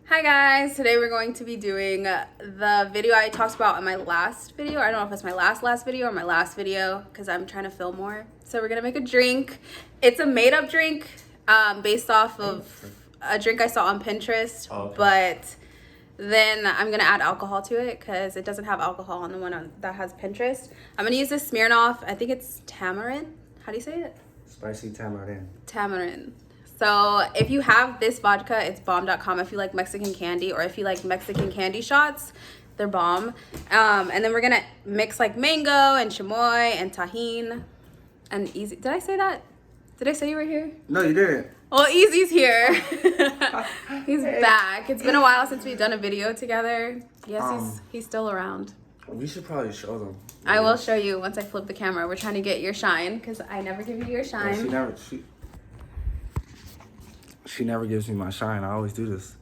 Hi guys, today we're going to be doing the video I talked about in my last video. I don't know if it's my last video or my last video because I'm trying to film more. So we're gonna make a drink. It's a made up drink based off of a drink I saw on Pinterest, but then I'm gonna add alcohol to it because it doesn't have alcohol on the one that has Pinterest. I'm gonna use this Smirnoff, I think it's tamarind. How do you say it? Spicy tamarind. Tamarind. So if you have this vodka, it's bomb.com. If you like Mexican candy or if you like Mexican candy shots, they're bomb. And then we're gonna mix like mango and chamoy and tahini and easy. Did I say that? Did I say you were here? No, you didn't. Well, Easy's here. He's back. It's been a while since we've done a video together. Yes, he's still around. We should probably show them. I will show you once I flip the camera. We're trying to get your shine because I never give you your shine. Yeah, she never gives me my shine. I always do this.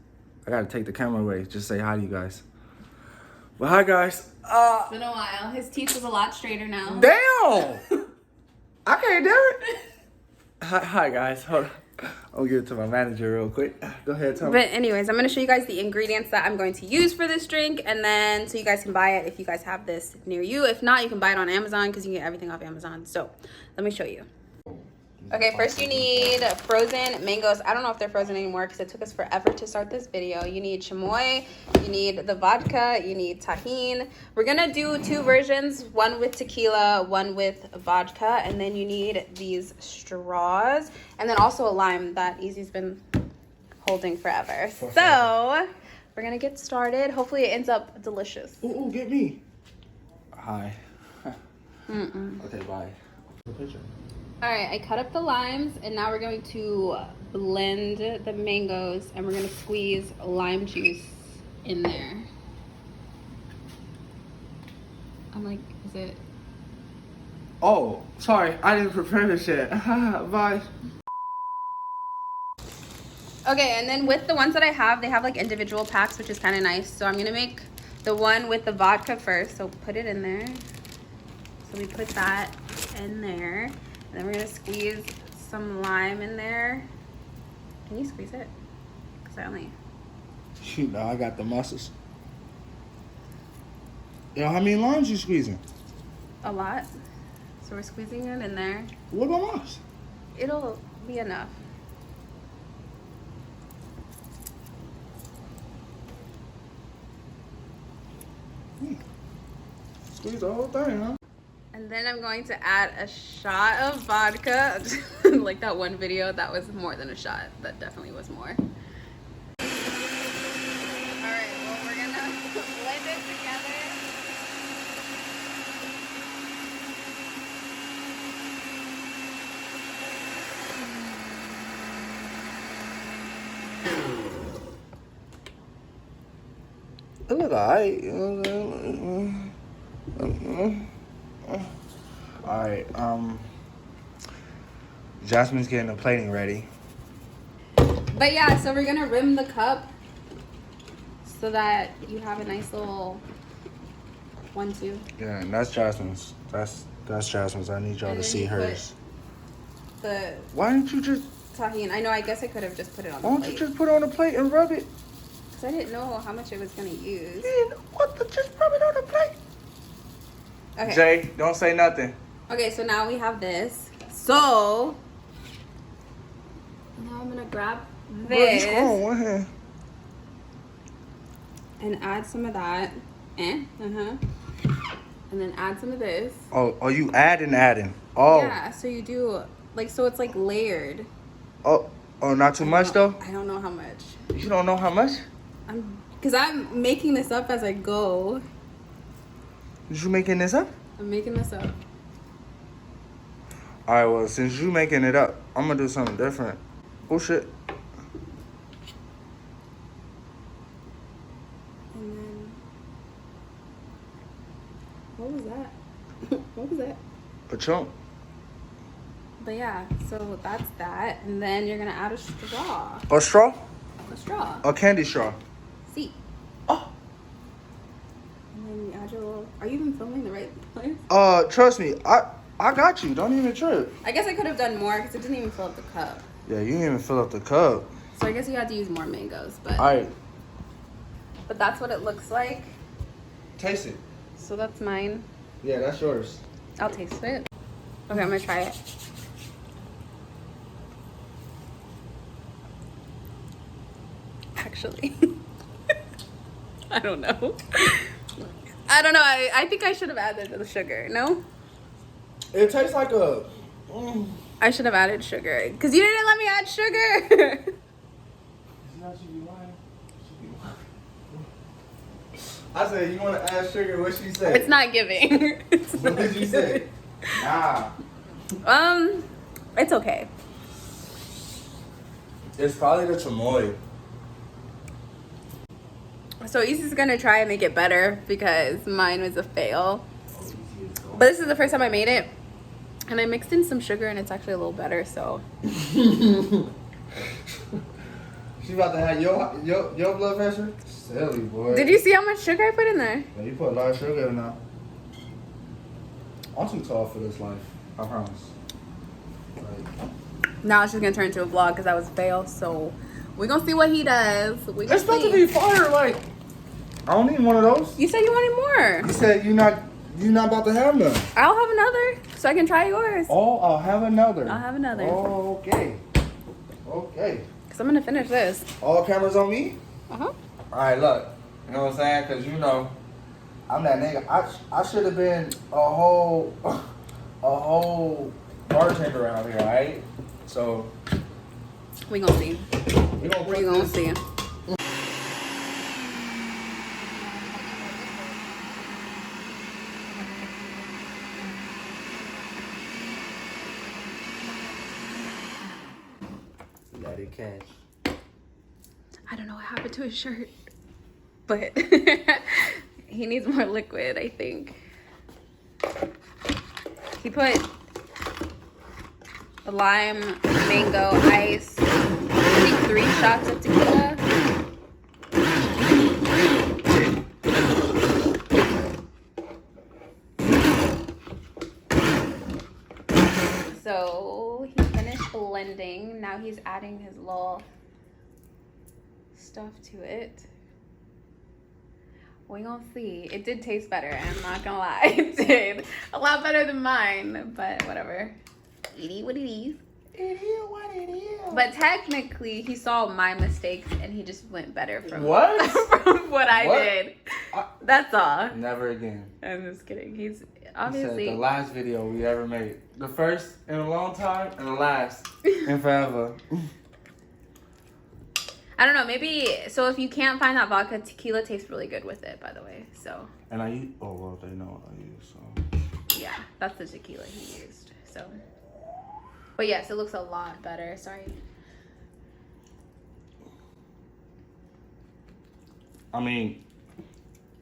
I gotta take the camera away. Just say hi to you guys. Well, hi guys. It's been a while. His teeth is a lot straighter now. Damn! I can't do it. Hi guys. Hold on. I'll give it to my manager real quick. Go ahead, tell me. But anyways, I'm going to show you guys the ingredients that I'm going to use for this drink. And then so you guys can buy it if you guys have this near you. If not, you can buy it on Amazon because you can get everything off Amazon. So let me show you. Okay, first you need frozen mangoes. I don't know if they're frozen anymore because it took us forever to start this video. You need chamoy, you need the vodka, you need tahini. We're gonna do two versions, one with tequila, one with vodka, and then you need these straws, and then also a lime that Easy's been holding forever. So we're gonna get started. Hopefully it ends up delicious. Ooh, get me. Hi. Okay, bye. The picture. All right, I cut up the limes, and now we're going to blend the mangoes, and we're going to squeeze lime juice in there. I'm like, is it? Oh, sorry. I didn't prepare this yet. Bye. Okay, and then with the ones that I have, they have like individual packs, which is kind of nice. So I'm going to make the one with the vodka first. So put it in there. So we put that in there. And then we're gonna squeeze some lime in there. Can you squeeze it? Cause I only. Shoot, now I got the muscles. Yo, how many limes you squeezing? A lot. So we're squeezing it in there. What about us? It'll be enough. Squeeze the whole thing, huh? And then I'm going to add a shot of vodka. Like that one video, that was more than a shot. That definitely was more. All right, well, we're gonna blend it together. It look alright. Alright, Jasmine's getting the plating ready. But yeah, so we're gonna rim the cup so that you have a nice little 1-2. Yeah, and that's Jasmine's. That's Jasmine's. I need y'all to see hers. Why didn't you just Tahini. I know, I guess I could have just put it on the Why plate. don't you just put it on the plate and rub it? Because I didn't know how much it was going to use. Man, just rub it on the plate. Okay. Jay, don't say nothing. Okay, so now we have this. So, now I'm going to grab this and add some of that. And then add some of this. Oh, you adding. Oh. Yeah, so you do, like, so it's like layered. Oh, not too much though? I don't know how much. You don't know how much? Because I'm making this up as I go. You making this up? I'm making this up. Alright, well, since you making it up, I'm gonna do something different. Oh shit. And then, what was that? What was that? A chunk. But yeah, so that's that. And then you're gonna add a straw. A straw? A straw. A candy straw. See. Oh. And then you add your little. Are you even filming the right place? Trust me, I got you. Don't even trip. I guess I could have done more because it didn't even fill up the cup. Yeah, you didn't even fill up the cup. So I guess you had to use more mangoes, but. All right. but that's what it looks like. Taste it. So that's mine. Yeah, that's yours. I'll taste it. Okay, I'm gonna try it. Actually, I don't know. I don't know. I think I should have added the sugar. No? It tastes like a... I should have added sugar. Because you didn't let me add sugar. I said, you want to add sugar? What she said? It's not giving. What did you say? Nah. It's okay. It's probably the chamoy. So Easy's gonna try and make it better because mine was a fail. But this is the first time I made it. And I mixed in some sugar and it's actually a little better, so. She about to have your blood pressure? Silly boy. Did you see how much sugar I put in there? Yeah, you put a lot of sugar in now. I'm too tall for this life. I promise. Like, Now it's just gonna turn into a vlog because that was a fail, so we're gonna see what he does. it's supposed to be fire, like. I don't need one of those. You said you wanted more. You said you're not about to have none. I'll have another so I can try yours. Oh, I'll have another. I'll have another. Oh, okay. Okay. Because I'm gonna finish this. All cameras on me? Uh-huh. All right, look. You know what I'm saying? Because, you know, I'm that nigga. I should have been a whole bartender around here, all right? So. We gonna see. We gonna see. Let it catch. I don't know what happened to his shirt, but he needs more liquid, I think. He put lime, mango, ice, I think 3 shots of tequila. So he finished blending. Now he's adding his little stuff to it. We gonna see. It did taste better, I'm not gonna lie. It did. A lot better than mine, but whatever. It is what it is. It is what it is. But technically, he saw my mistakes and he just went better from What? from what I What? did. That's all. Never again. I'm just kidding. He's He said obviously. the last video we ever made. The first in a long time and the last in forever. I don't know. Maybe so. If you can't find that vodka, tequila tastes really good with it. By the way, so. And I use, oh well, they know what I use, so. Yeah, that's the tequila he used. So. But yes, it looks a lot better. Sorry. I mean,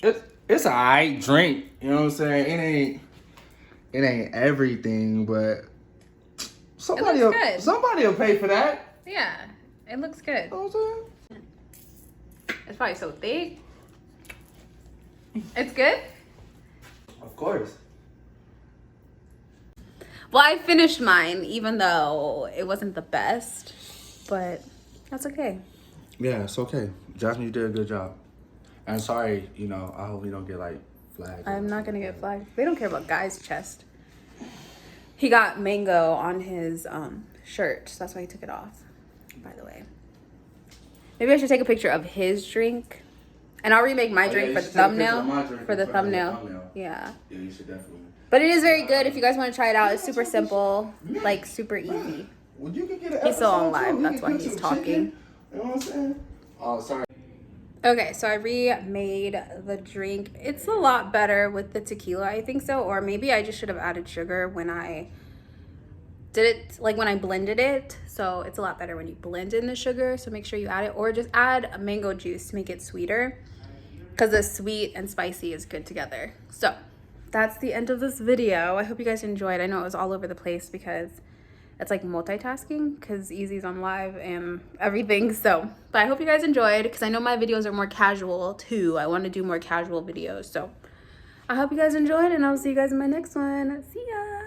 it's a alright drink. You know what I'm saying? It ain't everything, but somebody good. somebody will pay for that. Yeah, it looks good. You know what I'm saying? It's probably so thick. It's good? Of course. Well, I finished mine, even though it wasn't the best, but that's okay. Yeah, it's okay. Jasmine, you did a good job. And sorry, you know, I hope you don't get like flagged. I'm not gonna get flagged. They don't care about guys' chest. He got mango on his shirt, so that's why he took it off, by the way. Maybe I should take a picture of his drink. And I'll remake my drink you for the should take a picture of thumbnail. my drink For the your thumbnail. Yeah. Yeah, you should definitely. But it is very good if you guys want to try it out. It's super simple, like super easy. Well, you can get an He's still on episode, live, too. that's We why can he's cook some talking. chicken. You know what I'm saying? Oh, sorry. Okay, so I remade the drink. It's a lot better with the tequila, I think so. Or maybe I just should have added sugar when I did it, like when I blended it. So it's a lot better when you blend in the sugar. So make sure you add it. Or just add a mango juice to make it sweeter. Because the sweet and spicy is good together. So that's the end of this video. I hope you guys enjoyed. I know it was all over the place because it's like multitasking because Easy's on live and everything. So, but I hope you guys enjoyed because I know my videos are more casual too. I want to do more casual videos. So I hope you guys enjoyed and I'll see you guys in my next one. See ya.